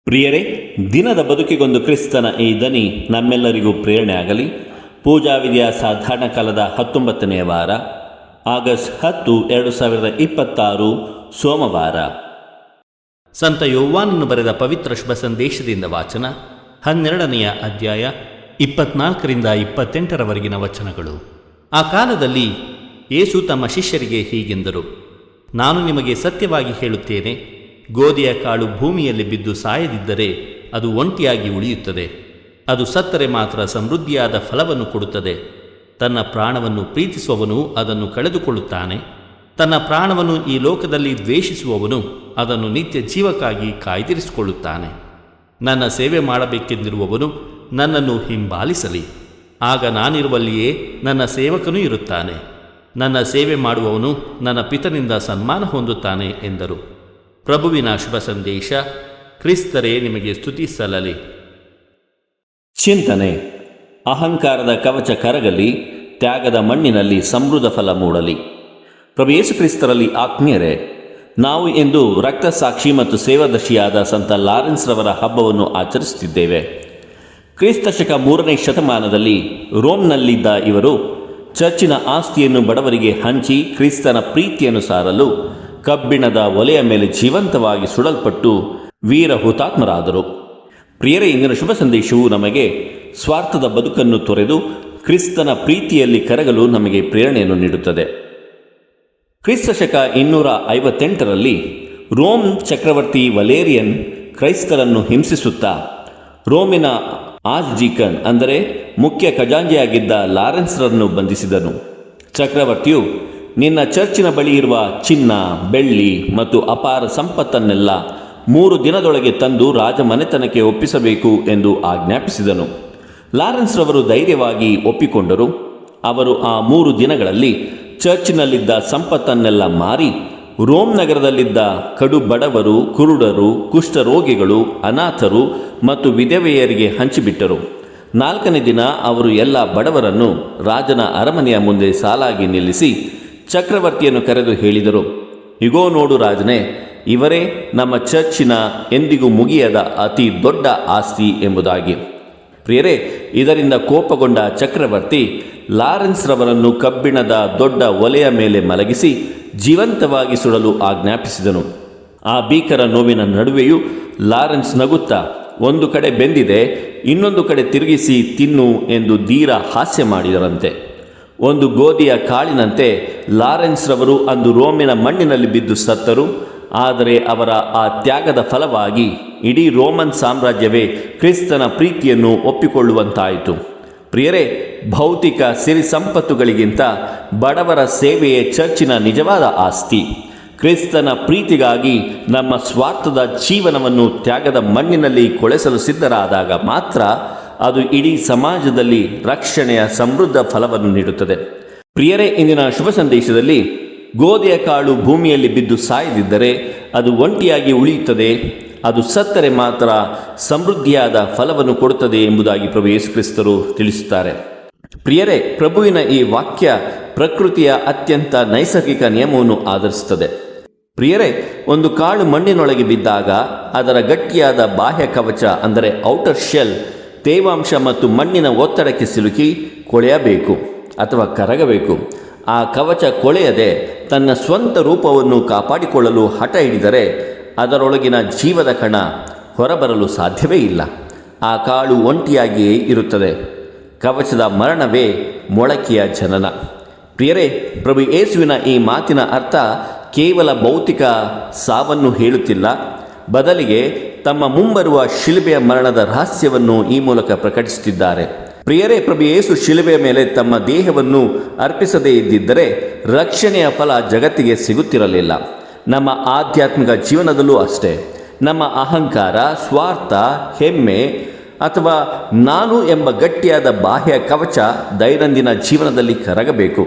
ಪ್ರಿಯರೇ, ದಿನದ ಬದುಕಿಗೊಂದು ಕ್ರಿಸ್ತನ ಈ ದನಿ ನಮ್ಮೆಲ್ಲರಿಗೂ ಪ್ರೇರಣೆ ಆಗಲಿ. ಪೂಜಾ ವಿಧಿಯ ಸಾಧಾರಣ ಕಾಲದ 19ನೇ ವಾರ, ಆಗಸ್ಟ್ 10, 2026 ಸೋಮವಾರ. ಸಂತ ಯೋವಾನನು ಬರೆದ ಪವಿತ್ರ ಶುಭ ಸಂದೇಶದಿಂದ ವಾಚನ, 12ನೇ ಅಧ್ಯಾಯ 24ರಿಂದ 28ರವರೆಗಿನ ವಚನಗಳು. ಆ ಕಾಲದಲ್ಲಿ ಯೇಸು ತಮ್ಮ ಶಿಷ್ಯರಿಗೆ ಹೀಗೆಂದರು, ನಾನು ನಿಮಗೆ ಸತ್ಯವಾಗಿ ಹೇಳುತ್ತೇನೆ, ಗೋಧಿಯ ಕಾಳು ಭೂಮಿಯಲ್ಲಿ ಬಿದ್ದು ಸಾಯದಿದ್ದರೆ ಅದು ಒಂಟಿಯಾಗಿ ಉಳಿಯುತ್ತದೆ. ಅದು ಸತ್ತರೆ ಮಾತ್ರ ಸಮೃದ್ಧಿಯಾದ ಫಲವನ್ನು ಕೊಡುತ್ತದೆ. ತನ್ನ ಪ್ರಾಣವನ್ನು ಪ್ರೀತಿಸುವವನು ಅದನ್ನು ಕಳೆದುಕೊಳ್ಳುತ್ತಾನೆ. ತನ್ನ ಪ್ರಾಣವನ್ನು ಈ ಲೋಕದಲ್ಲಿ ದ್ವೇಷಿಸುವವನು ಅದನ್ನು ನಿತ್ಯ ಜೀವಕ್ಕಾಗಿ ಕಾಯ್ದಿರಿಸಿಕೊಳ್ಳುತ್ತಾನೆ. ನನ್ನ ಸೇವೆ ಮಾಡಬೇಕೆಂದಿರುವವನು ನನ್ನನ್ನು ಹಿಂಬಾಲಿಸಲಿ. ಆಗ ನಾನಿರುವಲ್ಲಿಯೇ ನನ್ನ ಸೇವಕನೂ ಇರುತ್ತಾನೆ. ನನ್ನ ಸೇವೆ ಮಾಡುವವನು ನನ್ನ ಪಿತನಿಂದ ಸನ್ಮಾನ ಹೊಂದುತ್ತಾನೆ ಎಂದರು. ಪ್ರಭುವಿನ ಶುಭ ಸಂದೇಶ. ಕ್ರಿಸ್ತರೇ ನಿಮಗೆ ಸ್ತುತಿ ಸಲ್ಲಲಿ. ಚಿಂತನೆ. ಅಹಂಕಾರದ ಕವಚ ಕರಗಲಿ, ತ್ಯಾಗದ ಮಣ್ಣಿನಲ್ಲಿ ಸಮೃದ್ಧ ಫಲ ಮೂಡಲಿ. ಪ್ರಭು ಯೇಸು ಕ್ರಿಸ್ತರಲ್ಲಿ ಆತ್ಮೀಯರೇ, ನಾವು ಇಂದು ರಕ್ತಸಾಕ್ಷಿ ಮತ್ತು ಸೇವಾದರ್ಶಿಯಾದ ಸಂತ ಲಾರೆನ್ಸ್ ರವರ ಹಬ್ಬವನ್ನು ಆಚರಿಸುತ್ತಿದ್ದೇವೆ. ಕ್ರಿಸ್ತಶಕ 3ನೇ ಶತಮಾನದಲ್ಲಿ ರೋಮ್ನಲ್ಲಿದ್ದ ಇವರು ಚರ್ಚಿನ ಆಸ್ತಿಯನ್ನು ಬಡವರಿಗೆ ಹಂಚಿ ಕ್ರಿಸ್ತನ ಪ್ರೀತಿಯನ್ನು ಸಾರಲು ಕಬ್ಬಿಣದ ಒಲೆಯ ಮೇಲೆ ಜೀವಂತವಾಗಿ ಸುಡಲ್ಪಟ್ಟು ವೀರ ಹುತಾತ್ಮರಾದರು. ಪ್ರಿಯರೇ, ಇಂದಿನ ಶುಭ ಸಂದೇಶವು ನಮಗೆ ಸ್ವಾರ್ಥದ ಬದುಕನ್ನು ತೊರೆದು ಕ್ರಿಸ್ತನ ಪ್ರೀತಿಯಲ್ಲಿ ಕರಗಲು ನಮಗೆ ಪ್ರೇರಣೆಯನ್ನು ನೀಡುತ್ತದೆ. ಕ್ರಿಸ್ತಶಕ 258ರಲ್ಲಿ ರೋಮ್ ಚಕ್ರವರ್ತಿ ವಲೇರಿಯನ್ ಕ್ರೈಸ್ತರನ್ನು ಹಿಂಸಿಸುತ್ತಾ ರೋಮಿನ ಆರ್ಚ್ಡೀಕನ್ ಅಂದರೆ ಮುಖ್ಯ ಖಜಾಂಚಿಯಾಗಿದ್ದ ಲಾರೆನ್ಸ್ರನ್ನು ಬಂಧಿಸಿದನು. ಚಕ್ರವರ್ತಿಯು, ನಿನ್ನ ಚರ್ಚಿನ ಬಳಿ ಇರುವ ಚಿನ್ನ, ಬೆಳ್ಳಿ ಮತ್ತು ಅಪಾರ ಸಂಪತ್ತನ್ನೆಲ್ಲ 3 ದಿನದೊಳಗೆ ತಂದು ರಾಜಮನೆತನಕ್ಕೆ ಒಪ್ಪಿಸಬೇಕು ಎಂದು ಆಜ್ಞಾಪಿಸಿದನು. ಲಾರೆನ್ಸ್ ರವರು ಧೈರ್ಯವಾಗಿ ಒಪ್ಪಿಕೊಂಡರು. ಅವರು ಆ 3 ದಿನಗಳಲ್ಲಿ ಚರ್ಚಿನಲ್ಲಿದ್ದ ಸಂಪತ್ತನ್ನೆಲ್ಲ ಮಾರಿ ರೋಮ್ ನಗರದಲ್ಲಿದ್ದ ಕಡು ಬಡವರು, ಕುರುಡರು, ಕುಷ್ಠರೋಗಿಗಳು, ಅನಾಥರು ಮತ್ತು ವಿಧವೆಯರಿಗೆ ಹಂಚಿಬಿಟ್ಟರು. 4ನೇ ದಿನ ಅವರು ಎಲ್ಲ ಬಡವರನ್ನು ರಾಜನ ಅರಮನೆಯ ಮುಂದೆ ಸಾಲಾಗಿ ನಿಲ್ಲಿಸಿ ಚಕ್ರವರ್ತಿಯನ್ನು ಕರೆದು ಹೇಳಿದರು, ಇಗೋ ನೋಡು ರಾಜನೇ, ಇವರೇ ನಮ್ಮ ಚರ್ಚಿನ ಎಂದಿಗೂ ಮುಗಿಯದ ಅತಿ ದೊಡ್ಡ ಆಸ್ತಿ ಎಂಬುದಾಗಿ. ಪ್ರಿಯರೇ, ಇದರಿಂದ ಕೋಪಗೊಂಡ ಚಕ್ರವರ್ತಿ ಲಾರೆನ್ಸ್ ರವರನ್ನು ಕಬ್ಬಿಣದ ದೊಡ್ಡ ಒಲೆಯ ಮೇಲೆ ಮಲಗಿಸಿ ಜೀವಂತವಾಗಿ ಸುಡಲು ಆಜ್ಞಾಪಿಸಿದನು. ಆ ಭೀಕರ ನೋವಿನ ನಡುವೆಯೂ ಲಾರೆನ್ಸ್ ನಗುತ್ತಾ, ಒಂದು ಕಡೆ ಬೆಂದಿದೆ, ಇನ್ನೊಂದು ಕಡೆ ತಿರುಗಿಸಿ ತಿನ್ನು ಎಂದು ಧೀರ ಹಾಸ್ಯ ಮಾಡಿದರಂತೆ. ಒಂದು ಗೋಧಿಯ ಕಾಳಿನಂತೆ ಲಾರೆನ್ಸ್ ರವರು ಅಂದು ರೋಮಿನ ಮಣ್ಣಿನಲ್ಲಿ ಬಿದ್ದು ಸತ್ತರು. ಆದರೆ ಅವರ ಆ ತ್ಯಾಗದ ಫಲವಾಗಿ ಇಡೀ ರೋಮನ್ ಸಾಮ್ರಾಜ್ಯವೇ ಕ್ರಿಸ್ತನ ಪ್ರೀತಿಯನ್ನು ಒಪ್ಪಿಕೊಳ್ಳುವಂತಾಯಿತು. ಪ್ರಿಯರೇ, ಭೌತಿಕ ಸಿರಿ ಸಂಪತ್ತುಗಳಿಗಿಂತ ಬಡವರ ಸೇವೆಯೇ ಚರ್ಚಿನ ನಿಜವಾದ ಆಸ್ತಿ. ಕ್ರಿಸ್ತನ ಪ್ರೀತಿಗಾಗಿ ನಮ್ಮ ಸ್ವಾರ್ಥದ ಜೀವನವನ್ನು ತ್ಯಾಗದ ಮಣ್ಣಿನಲ್ಲಿ ಕೊಳೆಸಲು ಸಿದ್ಧರಾದಾಗ ಮಾತ್ರ ಅದು ಇಡೀ ಸಮಾಜದಲ್ಲಿ ರಕ್ಷಣೆಯ ಸಮೃದ್ಧ ಫಲವನ್ನು ನೀಡುತ್ತದೆ. ಪ್ರಿಯರೇ, ಇಂದಿನ ಶುಭ ಸಂದೇಶದಲ್ಲಿ ಗೋಧಿಯ ಕಾಳು ಭೂಮಿಯಲ್ಲಿ ಬಿದ್ದು ಸಾಯದಿದ್ದರೆ ಅದು ಒಂಟಿಯಾಗಿ ಉಳಿಯುತ್ತದೆ, ಅದು ಸತ್ತರೆ ಮಾತ್ರ ಸಮೃದ್ಧಿಯಾದ ಫಲವನ್ನು ಕೊಡುತ್ತದೆ ಎಂಬುದಾಗಿ ಪ್ರಭು ಯೇಸು ಕ್ರಿಸ್ತರು ತಿಳಿಸುತ್ತಾರೆ. ಪ್ರಿಯರೇ, ಪ್ರಭುವಿನ ಈ ವಾಕ್ಯ ಪ್ರಕೃತಿಯ ಅತ್ಯಂತ ನೈಸರ್ಗಿಕ ನಿಯಮವನ್ನು ಆಧರಿಸುತ್ತದೆ. ಪ್ರಿಯರೇ, ಒಂದು ಕಾಳು ಮಣ್ಣಿನೊಳಗೆ ಬಿದ್ದಾಗ ಅದರ ಗಟ್ಟಿಯಾದ ಬಾಹ್ಯ ಕವಚ ಅಂದರೆ ಔಟರ್ ಶೆಲ್ ತೇವಾಂಶ ಮತ್ತು ಮಣ್ಣಿನ ಒತ್ತಡಕ್ಕೆ ಸಿಲುಕಿ ಕೊಳೆಯಬೇಕು ಅಥವಾ ಕರಗಬೇಕು. ಆ ಕವಚ ಕೊಳೆಯದೆ ತನ್ನ ಸ್ವಂತ ರೂಪವನ್ನು ಕಾಪಾಡಿಕೊಳ್ಳಲು ಹಠ ಹಿಡಿದರೆ ಅದರೊಳಗಿನ ಜೀವದ ಕಣ ಹೊರಬರಲು ಸಾಧ್ಯವೇ ಇಲ್ಲ. ಆ ಕಾಳು ಒಂಟಿಯಾಗಿಯೇ ಇರುತ್ತದೆ. ಕವಚದ ಮರಣವೇ ಮೊಳಕೆಯ ಜನನ. ಪ್ರಿಯರೇ, ಪ್ರಭು ಯೇಸುವಿನ ಈ ಮಾತಿನ ಅರ್ಥ ಕೇವಲ ಭೌತಿಕ ಸಾವನ್ನು ಹೇಳುತ್ತಿಲ್ಲ, ಬದಲಿಗೆ ತಮ್ಮ ಮುಂಬರುವ ಶಿಲುಬೆಯ ಮರಣದ ರಹಸ್ಯವನ್ನು ಈ ಮೂಲಕ ಪ್ರಕಟಿಸುತ್ತಿದ್ದಾರೆ. ಪ್ರಿಯರೇ, ಪ್ರಭು ಯೇಸು ಶಿಲುಬೆಯ ಮೇಲೆ ತಮ್ಮ ದೇಹವನ್ನು ಅರ್ಪಿಸದೇ ಇದ್ದಿದ್ದರೆ ರಕ್ಷಣೆಯ ಫಲ ಜಗತ್ತಿಗೆ ಸಿಗುತ್ತಿರಲಿಲ್ಲ. ನಮ್ಮ ಆಧ್ಯಾತ್ಮಿಕ ಜೀವನದಲ್ಲೂ ಅಷ್ಟೇ. ನಮ್ಮ ಅಹಂಕಾರ, ಸ್ವಾರ್ಥ, ಹೆಮ್ಮೆ ಅಥವಾ ನಾನು ಎಂಬ ಗಟ್ಟಿಯಾದ ಬಾಹ್ಯ ಕವಚ ದೈನಂದಿನ ಜೀವನದಲ್ಲಿ ಕರಗಬೇಕು.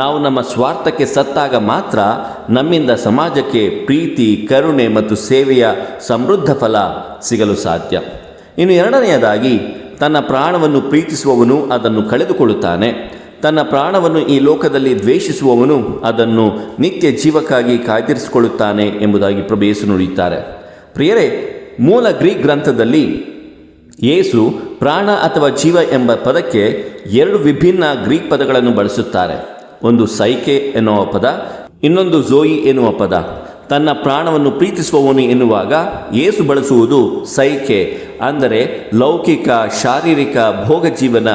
ನಾವು ನಮ್ಮ ಸ್ವಾರ್ಥಕ್ಕೆ ಸತ್ತಾಗ ಮಾತ್ರ ನಮ್ಮಿಂದ ಸಮಾಜಕ್ಕೆ ಪ್ರೀತಿ, ಕರುಣೆ ಮತ್ತು ಸೇವೆಯ ಸಮೃದ್ಧ ಫಲ ಸಿಗಲು ಸಾಧ್ಯ. ಇನ್ನು 2ನೇಯದಾಗಿ, ತನ್ನ ಪ್ರಾಣವನ್ನು ಪ್ರೀತಿಸುವವನು ಅದನ್ನು ಕಳೆದುಕೊಳ್ಳುತ್ತಾನೆ. ತನ್ನ ಪ್ರಾಣವನ್ನು ಈ ಲೋಕದಲ್ಲಿ ದ್ವೇಷಿಸುವವನು ಅದನ್ನು ನಿತ್ಯ ಜೀವಕ್ಕಾಗಿ ಕಾಯ್ದಿರಿಸಿಕೊಳ್ಳುತ್ತಾನೆ ಎಂಬುದಾಗಿ ಪ್ರಭು ಯೇಸು ನುಡಿಯುತ್ತಾರೆ. ಪ್ರಿಯರೇ, ಮೂಲ ಗ್ರೀಕ್ ಗ್ರಂಥದಲ್ಲಿ ಯೇಸು ಪ್ರಾಣ ಅಥವಾ ಜೀವ ಎಂಬ ಪದಕ್ಕೆ ಎರಡು ವಿಭಿನ್ನ ಗ್ರೀಕ್ ಪದಗಳನ್ನು ಬಳಸುತ್ತಾರೆ. ಒಂದು ಸೈಕೆ ಎನ್ನುವ ಪದ, ಇನ್ನೊಂದು ಝೋಯಿ ಎನ್ನುವ ಪದ. ತನ್ನ ಪ್ರಾಣವನ್ನು ಪ್ರೀತಿಸುವವನು ಎನ್ನುವಾಗ ಯೇಸು ಬಳಸುವುದು ಸೈಕೆ, ಅಂದರೆ ಲೌಕಿಕ ಶಾರೀರಿಕ ಭೋಗ ಜೀವನ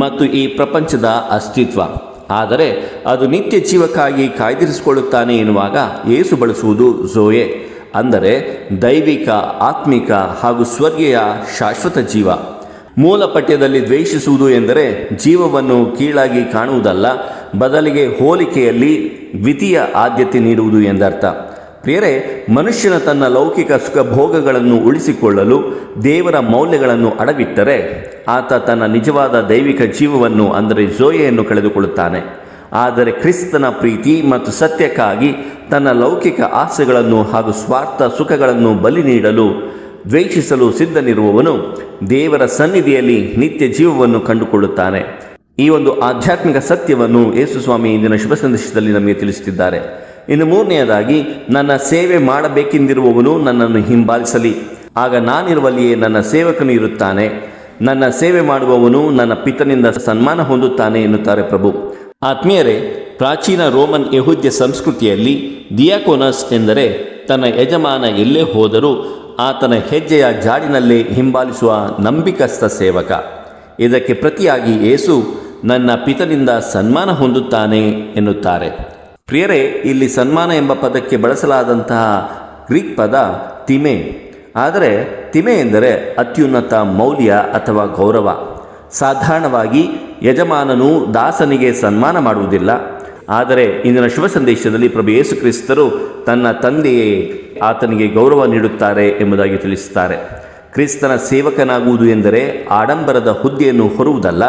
ಮತ್ತು ಈ ಪ್ರಪಂಚದ ಅಸ್ತಿತ್ವ. ಆದರೆ ಅದು ನಿತ್ಯ ಜೀವಕ್ಕಾಗಿ ಕಾಯ್ದಿರಿಸಿಕೊಳ್ಳುತ್ತಾನೆ ಎನ್ನುವಾಗ ಯೇಸು ಬಳಸುವುದು ಝೋಯೆ, ಅಂದರೆ ದೈವಿಕ, ಆತ್ಮಿಕ ಹಾಗೂ ಸ್ವರ್ಗೀಯ ಶಾಶ್ವತ ಜೀವ. ಮೂಲ ಪಠ್ಯದಲ್ಲಿ ದ್ವೇಷಿಸುವುದು ಎಂದರೆ ಜೀವವನ್ನು ಕೀಳಾಗಿ ಕಾಣುವುದಲ್ಲ, ಬದಲಿಗೆ ಹೋಲಿಕೆಯಲ್ಲಿ ದ್ವಿತೀಯ ಆದ್ಯತೆ ನೀಡುವುದು ಎಂದರ್ಥ. ಪ್ರಿಯರೇ, ಮನುಷ್ಯನ ತನ್ನ ಲೌಕಿಕ ಸುಖ ಭೋಗಗಳನ್ನು ಉಳಿಸಿಕೊಳ್ಳಲು ದೇವರ ಮೌಲ್ಯಗಳನ್ನು ಅಡವಿಟ್ಟರೆ ಆತ ತನ್ನ ನಿಜವಾದ ದೈವಿಕ ಜೀವವನ್ನು ಅಂದರೆ ಝೋಯೆಯನ್ನು ಕಳೆದುಕೊಳ್ಳುತ್ತಾನೆ. ಆದರೆ ಕ್ರಿಸ್ತನ ಪ್ರೀತಿ ಮತ್ತು ಸತ್ಯಕ್ಕಾಗಿ ತನ್ನ ಲೌಕಿಕ ಆಸೆಗಳನ್ನು ಹಾಗೂ ಸ್ವಾರ್ಥ ಸುಖಗಳನ್ನು ಬಲಿ ನೀಡಲು ದ್ವೇಷಿಸಲು ಸಿದ್ಧನಿರುವವನು ದೇವರ ಸನ್ನಿಧಿಯಲ್ಲಿ ನಿತ್ಯ ಜೀವವನ್ನು ಕಂಡುಕೊಳ್ಳುತ್ತಾನೆ. ಈ ಒಂದು ಆಧ್ಯಾತ್ಮಿಕ ಸತ್ಯವನ್ನು ಯೇಸು ಸ್ವಾಮಿ ಇಂದಿನ ಶುಭ ಸಂದೇಶದಲ್ಲಿ ನಮಗೆ ತಿಳಿಸುತ್ತಿದ್ದಾರೆ. ಇನ್ನು ಮೂರನೆಯದಾಗಿ, ನನ್ನ ಸೇವೆ ಮಾಡಬೇಕೆಂದಿರುವವನು ನನ್ನನ್ನು ಹಿಂಬಾಲಿಸಲಿ, ಆಗ ನಾನಿರುವಲ್ಲಿಯೇ ನನ್ನ ಸೇವಕನು ಇರುತ್ತಾನೆ. ನನ್ನ ಸೇವೆ ಮಾಡುವವನು ನನ್ನ ಪಿತನಿಂದ ಸನ್ಮಾನ ಹೊಂದುತ್ತಾನೆ ಎನ್ನುತ್ತಾರೆ ಪ್ರಭು. ಆತ್ಮೀಯರೇ, ಪ್ರಾಚೀನ ರೋಮನ್ ಯಹೂದ್ಯ ಸಂಸ್ಕೃತಿಯಲ್ಲಿ ದಿಯಾಕೋನಸ್ ಎಂದರೆ ತನ್ನ ಯಜಮಾನ ಎಲ್ಲೇ ಹೋದರೂ ಆತನ ಹೆಜ್ಜೆಯ ಜಾಡಿನಲ್ಲೇ ಹಿಂಬಾಲಿಸುವ ನಂಬಿಕಸ್ಥ ಸೇವಕ. ಇದಕ್ಕೆ ಪ್ರತಿಯಾಗಿ ಯೇಸು ನನ್ನ ಪಿತನಿಂದ ಸನ್ಮಾನ ಹೊಂದುತ್ತಾನೆ ಎನ್ನುತ್ತಾರೆ. ಪ್ರಿಯರೇ, ಇಲ್ಲಿ ಸನ್ಮಾನ ಎಂಬ ಪದಕ್ಕೆ ಬಳಸಲಾದಂತಹ ಗ್ರೀಕ್ ಪದ ತಿಮೆ. ಆದರೆ ತಿಮೆ ಎಂದರೆ ಅತ್ಯುನ್ನತ ಮೌಲ್ಯ ಅಥವಾ ಗೌರವ. ಸಾಧಾರಣವಾಗಿ ಯಜಮಾನನು ದಾಸನಿಗೆ ಸನ್ಮಾನ ಮಾಡುವುದಿಲ್ಲ. ಆದರೆ ಇಂದಿನ ಶುಭ ಸಂದೇಶದಲ್ಲಿ ಪ್ರಭು ಯೇಸು ಕ್ರಿಸ್ತರು ತನ್ನ ತಂದೆಯೇ ಆತನಿಗೆ ಗೌರವ ನೀಡುತ್ತಾರೆ ಎಂಬುದಾಗಿ ತಿಳಿಸುತ್ತಾರೆ. ಕ್ರಿಸ್ತನ ಸೇವಕನಾಗುವುದು ಎಂದರೆ ಆಡಂಬರದ ಹುದ್ದೆಯನ್ನು ಹೊರುವುದಲ್ಲ,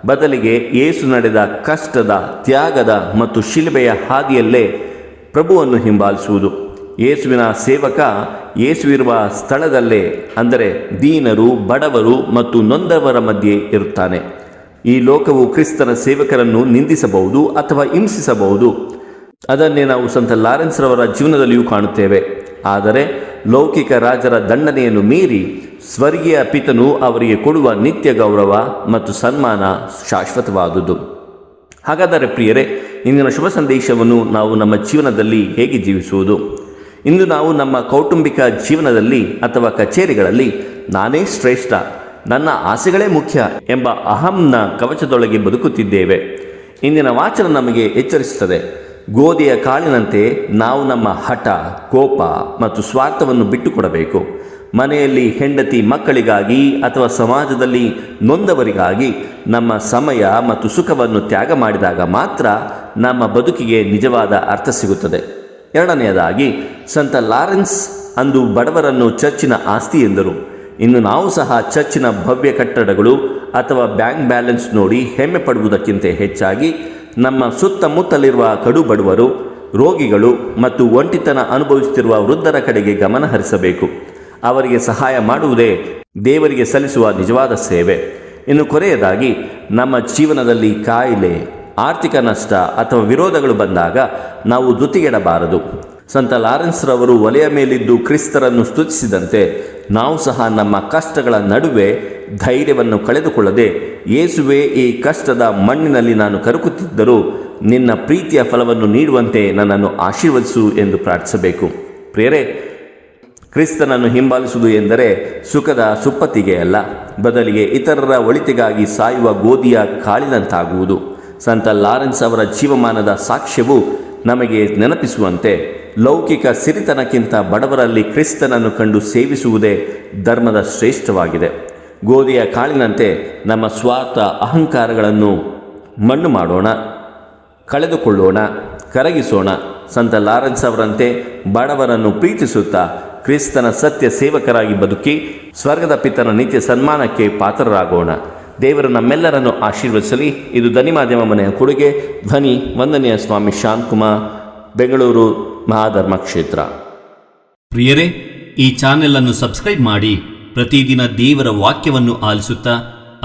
ಬದಲಿಗೆ ಯೇಸು ನಡೆದ ಕಷ್ಟದ, ತ್ಯಾಗದ ಮತ್ತು ಶಿಲುಬೆಯ ಹಾದಿಯಲ್ಲೇ ಪ್ರಭುವನ್ನು ಹಿಂಬಾಲಿಸುವುದು. ಯೇಸುವಿನ ಸೇವಕ ಯೇಸುವಿರುವ ಸ್ಥಳದಲ್ಲೇ, ಅಂದರೆ ದೀನರು, ಬಡವರು ಮತ್ತು ನೊಂದವರ ಮಧ್ಯೆ ಇರುತ್ತಾನೆ. ಈ ಲೋಕವು ಕ್ರಿಸ್ತನ ಸೇವಕರನ್ನು ನಿಂದಿಸಬಹುದು ಅಥವಾ ಹಿಂಸಿಸಬಹುದು. ಅದನ್ನೇ ನಾವು ಸಂತ ಲಾರೆನ್ಸ್ ರವರ ಜೀವನದಲ್ಲಿಯೂ ಕಾಣುತ್ತೇವೆ. ಆದರೆ ಲೌಕಿಕ ರಾಜರ ದಂಡನೆಯನ್ನು ಮೀರಿ ಸ್ವರ್ಗೀಯ ಪಿತನು ಅವರಿಗೆ ಕೊಡುವ ನಿತ್ಯ ಗೌರವ ಮತ್ತು ಸನ್ಮಾನ ಶಾಶ್ವತವಾದುದು. ಹಾಗಾದರೆ ಪ್ರಿಯರೇ, ಇಂದಿನ ಶುಭ ಸಂದೇಶವನ್ನು ನಾವು ನಮ್ಮ ಜೀವನದಲ್ಲಿ ಹೇಗೆ ಜೀವಿಸುವುದು? ಇಂದು ನಾವು ನಮ್ಮ ಕೌಟುಂಬಿಕ ಜೀವನದಲ್ಲಿ ಅಥವಾ ಕಚೇರಿಗಳಲ್ಲಿ ನಾನೇ ಶ್ರೇಷ್ಠ, ನನ್ನ ಆಸೆಗಳೇ ಮುಖ್ಯ ಎಂಬ ಅಹಂನ ಕವಚದೊಳಗೆ ಬದುಕುತ್ತಿದ್ದೇವೆ. ಇಂದಿನ ವಾಚನ ನಮಗೆ ಎಚ್ಚರಿಸುತ್ತದೆ. ಗೋಧಿಯ ಕಾಳಿನಂತೆ ನಾವು ನಮ್ಮ ಹಠ, ಕೋಪ ಮತ್ತು ಸ್ವಾರ್ಥವನ್ನು ಬಿಟ್ಟುಕೊಡಬೇಕು. ಮನೆಯಲ್ಲಿ ಹೆಂಡತಿ ಮಕ್ಕಳಿಗಾಗಿ ಅಥವಾ ಸಮಾಜದಲ್ಲಿ ನೊಂದವರಿಗಾಗಿ ನಮ್ಮ ಸಮಯ ಮತ್ತು ಸುಖವನ್ನು ತ್ಯಾಗ ಮಾಡಿದಾಗ ಮಾತ್ರ ನಮ್ಮ ಬದುಕಿಗೆ ನಿಜವಾದ ಅರ್ಥ ಸಿಗುತ್ತದೆ. ಎರಡನೆಯದಾಗಿ, ಸಂತ ಲಾರೆನ್ಸ್ ಅಂದು ಬಡವರನ್ನು ಚರ್ಚಿನ ಆಸ್ತಿ ಎಂದರು. ಇನ್ನು ನಾವು ಸಹ ಚರ್ಚಿನ ಭವ್ಯ ಕಟ್ಟಡಗಳು ಅಥವಾ ಬ್ಯಾಂಕ್ ಬ್ಯಾಲೆನ್ಸ್ ನೋಡಿ ಹೆಮ್ಮೆ ಪಡುವುದಕ್ಕಿಂತ ಹೆಚ್ಚಾಗಿ ನಮ್ಮ ಸುತ್ತಮುತ್ತಲಿರುವ ಕಡು ಬಡವರು, ರೋಗಿಗಳು ಮತ್ತು ಒಂಟಿತನ ಅನುಭವಿಸುತ್ತಿರುವ ವೃದ್ಧರ ಕಡೆಗೆ ಗಮನ ಹರಿಸಬೇಕು. ಅವರಿಗೆ ಸಹಾಯ ಮಾಡುವುದೇ ದೇವರಿಗೆ ಸಲ್ಲಿಸುವ ನಿಜವಾದ ಸೇವೆ. ಇನ್ನು ಕೊನೆಯದಾಗಿ, ನಮ್ಮ ಜೀವನದಲ್ಲಿ ಕಾಯಿಲೆ, ಆರ್ಥಿಕ ನಷ್ಟ ಅಥವಾ ವಿರೋಧಗಳು ಬಂದಾಗ ನಾವು ಧೃತಿಗೆಡಬಾರದು. ಸಂತ ಲಾರೆನ್ಸ್ ರವರು ಒಲೆಯ ಮೇಲಿದ್ದು ಕ್ರಿಸ್ತರನ್ನು ಸ್ತುತಿಸಿದಂತೆ ನಾವು ಸಹ ನಮ್ಮ ಕಷ್ಟಗಳ ನಡುವೆ ಧೈರ್ಯವನ್ನು ಕಳೆದುಕೊಳ್ಳದೆ, ಯೇಸುವೆ, ಈ ಕಷ್ಟದ ಮಣ್ಣಿನಲ್ಲಿ ನಾನು ಕರಕುತ್ತಿದ್ದರೂ ನಿನ್ನ ಪ್ರೀತಿಯ ಫಲವನ್ನು ನೀಡುವಂತೆ ನನ್ನನ್ನು ಆಶೀರ್ವದಿಸು ಎಂದು ಪ್ರಾರ್ಥಿಸಬೇಕು. ಪ್ರಿಯರೇ, ಕ್ರಿಸ್ತನನ್ನು ಹಿಂಬಾಲಿಸುವುದು ಎಂದರೆ ಸುಖದ ಸುಪ್ಪತ್ತಿಗೆ ಅಲ್ಲ, ಬದಲಿಗೆ ಇತರರ ಒಳಿತಿಗಾಗಿ ಸಾಯುವ ಗೋಧಿಯ ಕಾಳಿನಂತಾಗುವುದು. ಸಂತ ಲಾರೆನ್ಸ್ ಅವರ ಜೀವಮಾನದ ಸಾಕ್ಷ್ಯವು ನಮಗೆ ನೆನಪಿಸುವಂತೆ ಲೌಕಿಕ ಸಿರಿತನಕ್ಕಿಂತ ಬಡವರಲ್ಲಿ ಕ್ರಿಸ್ತನನ್ನು ಕಂಡು ಸೇವಿಸುವುದೇ ಧರ್ಮದ ಶ್ರೇಷ್ಠವಾಗಿದೆ. ಗೋಧಿಯ ಕಾಳಿನಂತೆ ನಮ್ಮ ಸ್ವಾರ್ಥ, ಅಹಂಕಾರಗಳನ್ನು ಮಣ್ಣು ಮಾಡೋಣ, ಕಳೆದುಕೊಳ್ಳೋಣ, ಕರಗಿಸೋಣ. ಸಂತ ಲಾರೆನ್ಸ್ ಅವರಂತೆ ಬಡವರನ್ನು ಪ್ರೀತಿಸುತ್ತಾ ಕ್ರಿಸ್ತನ ಸತ್ಯ ಸೇವಕರಾಗಿ ಬದುಕಿ ಸ್ವರ್ಗದ ಪಿತನ ನಿತ್ಯ ಸನ್ಮಾನಕ್ಕೆ ಪಾತ್ರರಾಗೋಣ. ದೇವರು ನಮ್ಮೆಲ್ಲರನ್ನು ಆಶೀರ್ವದಿಸಲಿ. ಇದು ಧ್ವನಿ ಮಾಧ್ಯಮ ಮನೆಯ ಕೊಡುಗೆ. ಧ್ವನಿ ವಂದನೆಯ ಸ್ವಾಮಿ ಶಾಂತಕುಮಾರ್, ಬೆಂಗಳೂರು ಮಹಾಧರ್ಮ ಕ್ಷೇತ್ರ. ಪ್ರಿಯರೇ, ಈ ಚಾನೆಲ್ ಅನ್ನು ಸಬ್ಸ್ಕ್ರೈಬ್ ಮಾಡಿ ಪ್ರತಿದಿನ ದೇವರ ವಾಕ್ಯವನ್ನು ಆಲಿಸುತ್ತಾ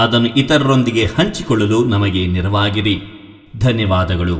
ಅದನ್ನು ಇತರರೊಂದಿಗೆ ಹಂಚಿಕೊಳ್ಳಲು ನಮಗೆ ನೆರವಾಗಿರಿ. ಧನ್ಯವಾದಗಳು.